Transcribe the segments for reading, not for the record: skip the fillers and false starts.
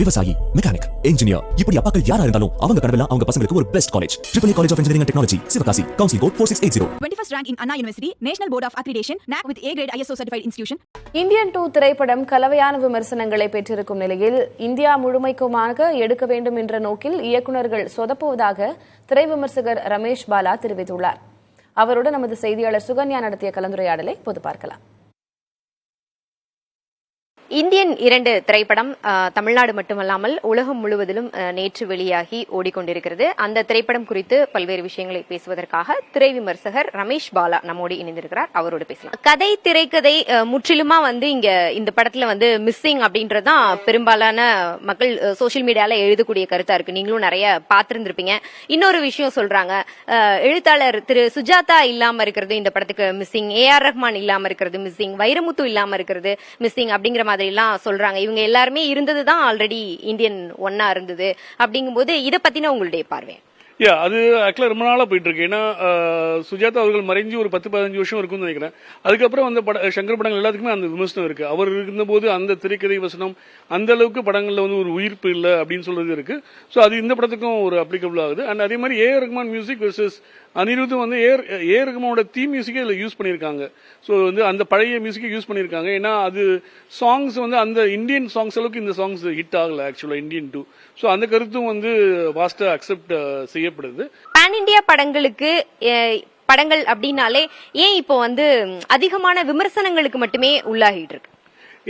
விவசாயி, mechanic, engineer, இப்படி அப்பாக்கள் யாரா இருந்தாலும் அவங்க கனவெல்லாம் அவங்க பசங்களுக்கு ஒரு best college. AAA College of Engineering and Technology, Sivakasi. Counseling code 4680. 21st rank in Anna University, National Board of Accreditation, NAC with A grade ISO certified institution. Indian 2 திரைப்படம் கலவையான விமர்சனங்களை பெற்றிருக்கும் நிலையில் இந்தியா முழுமைக்குமாக எடுக்க வேண்டும் என்ற நோக்கில் இயக்குநர்கள் சொதப்புவதாக திரை விமர்சகர் ரமேஷ் பாலா தெரிவித்துள்ளார். அவருடன் நமது செய்தியாளர் சுகன்யா நடத்திய கலந்துரையாடலை பொது பார்க்கலாம். இந்தியன் 2 திரைப்படம் தமிழ்நாடு மட்டுமல்லாமல் உலகம் முழுவதிலும் நேற்று வெளியாகி ஓடிக்கொண்டிருக்கிறது. அந்த திரைப்படம் குறித்து பல்வேறு விஷயங்களை பேசுவதற்காக திரை விமர்சகர் ரமேஷ் பாலா நம்மோடு இணைந்திருக்கிறார். அவரோடு பேசலாம். கதை திரைக்கதை முற்றிலுமா இங்க இந்த படத்துல மிஸ்ஸிங் அப்படின்றதான் பெரும்பாலான மக்கள் சோசியல் மீடியால எழுதக்கூடிய கருத்தா இருக்கு. நீங்களும் நிறைய பாத்திருந்திருப்பீங்க. இன்னொரு விஷயம் சொல்றாங்க, எழுத்தாளர் திரு சுஜாதா இல்லாம இருக்கிறது இந்த படத்துக்கு மிஸ்ஸிங், AR ரஹ்மான் இல்லாம இருக்கிறது மிஸ்ஸிங், வைரமுத்து இல்லாம இருக்கிறது மிஸ்ஸிங் அப்படிங்கிற மாதிரி எல்லாம் சொல்றாங்க. இவங்க எல்லாருமே இருந்ததுதான் ஆல்ரெடி இந்தியன் 1 இருந்தது. அப்படிங்கும்போது இதை பத்தின உங்களுடைய பார்வை? அது ஆக்சுவலா ரொம்ப நாளா போயிட்டு இருக்கு. ஏன்னா சுஜாதா அவர்கள் மறைஞ்சு ஒரு 10-15 வருஷம் இருக்கும்னு நினைக்கிறேன். அதுக்கப்புறம் சங்கர் படங்கள் எல்லாத்துக்குமே அந்த விமர்சனம் இருக்கு. அவர் இருந்தபோது அந்த திரைக்கதை வசனம் அந்த அளவுக்கு படங்கள்ல ஒரு உயிர்ப்பு இல்லை அப்படின்னு சொல்றது இருக்கு. சோ அது இந்த படத்துக்கும் ஒரு அப்ளிகபிள் ஆகுது. அண்ட் அதே மாதிரி AR Rahman music versus Anirudh AR ரஹ்மானோட தீம் மியூசிக்கே இதுல யூஸ் பண்ணிருக்காங்க. சோ அந்த பழைய மியூசிக்கை யூஸ் பண்ணிருக்காங்க. ஏன்னா அது சாங்ஸ் அந்த இந்தியன் சாங்ஸ் அளவுக்கு இந்த சாங்ஸ் ஹிட் ஆகல ஆக்சுவலா இந்தியன் 2. சோ அந்த கருத்தும் வாஸ்டா அக்செப்ட் செய்யப்படுது. பான் இந்தியா படங்கள் அப்படின்னாலே ஏன் இப்போ அதிகமான விமர்சனங்களுக்கு மட்டுமே உள்ளாகிட்டு இருக்கு?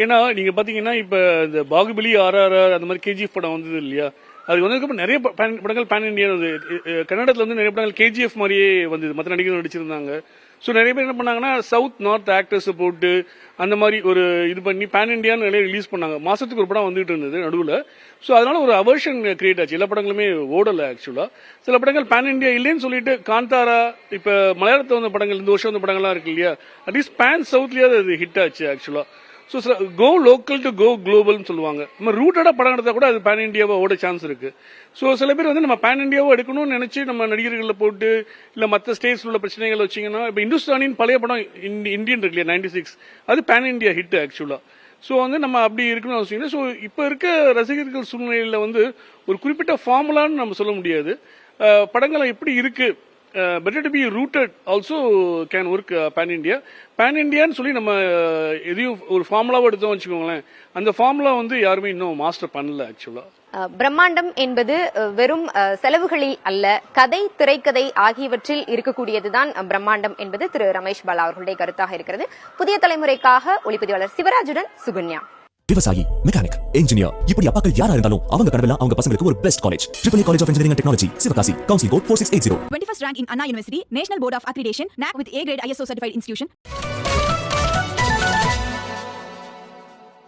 ஏன்னா நீங்க பாத்தீங்கன்னா இப்ப இந்த பாகுபலி RRR அந்த மாதிரி KGF படம் வந்தது இல்லையா, அது வந்ததுக்கு நிறைய படங்கள் பேன் இந்தியா கன்னடத்துல நிறைய படங்கள் KGF மாதிரியே வந்தது. மற்ற நடிகர்கள் நடிச்சிருந்தாங்க. சோ நிறைய பேர் என்ன பண்ணாங்கன்னா சவுத் நார்த் ஆக்டர்ஸ் போட்டு அந்த மாதிரி ஒரு இது பண்ணி பேன் இந்தியான்னு நிறைய ரிலீஸ் பண்ணாங்க. மாசத்துக்கு ஒரு படம் வந்துட்டு இருந்தது நடுவுல. சோ அதனால ஒரு அவர்ஷன் கிரியேட் ஆச்சு. எல்லா படங்களுமே ஓடல ஆக்சுவலா. சில படங்கள் பேன் இந்தியா இல்லைன்னு சொல்லிட்டு காந்தாரா, இப்ப மலையாளத்துல வந்த படங்கள் இந்த வருஷம் வந்த படங்கள்லாம் இருக்கு இல்லையா, அட்லீஸ்ட் பேன் சவுத்லயாவது அது ஹிட் ஆச்சு actually. So go local to go குளோபல்னு சொல்லுவாங்க. நம்ம ரூட்டடா படம் எடுத்தா கூட அது பேன் இந்தியாவா ஓட சான்ஸ் இருக்கு. சோ சில பேர் நம்ம பேன் இந்தியாவா எடுக்கணும்னு நினைச்சு நம்ம நடிகர்களை போட்டு இல்ல மற்ற ஸ்டேட்ஸ்ல உள்ள பிரச்சனைகள் வச்சீங்கன்னா, இப்ப இந்துஸ்தானின் பழைய படம் இந்தியன் இருக்கு இல்லையா 96, அது பேன் இந்தியா ஹிட் ஆக்சுவலா. சோ நம்ம அப்படி இருக்கணும்னு அவசியம் இல்லை. சோ இப்ப இருக்க ரசிகர்கள் சூழ்நிலையில ஒரு குறிப்பிட்ட ஃபார்முலான்னு நம்ம சொல்ல முடியாது. படங்கள் எப்படி இருக்கு, better to be rooted also can work pan India. pan Indiaன்னு சொல்லி நம்ம எதையும் ஒரு ஃபார்முலாவை எடுத்தோம் வச்சுக்கோங்களேன், அந்த ஃபார்முலா யாருமே இன்னும் மாஸ்டர் பண்ணல ஆக்சுவலா. பிரம்மாண்டம் என்பது வெறும் செலவுகளில் அல்ல, கதை திரைக்கதை ஆகியவற்றில் இருக்கக்கூடியதுதான் பிரம்மாண்டம் என்பது திரு ரமேஷ் பாலா அவர்களுடைய கருத்தாக இருக்கிறது. புதிய தலைமுறைக்காக ஒளிப்பதிவாளர் சிவராஜுடன் சுகன்யா. விவசாயி, மெக்கானிக், இன்ஜினியர், இப்படி அப்பாக்கள் யாரா இருந்தாலும் அவங்க கனவெல்லாம் அவங்க பசங்களுக்கு ஒரு best college. AAA College of Engineering and Technology, Sivakasi. Counseling code 4680. 21st rank in Anna University, National Board of Accreditation, NAC with A grade ISO certified institution.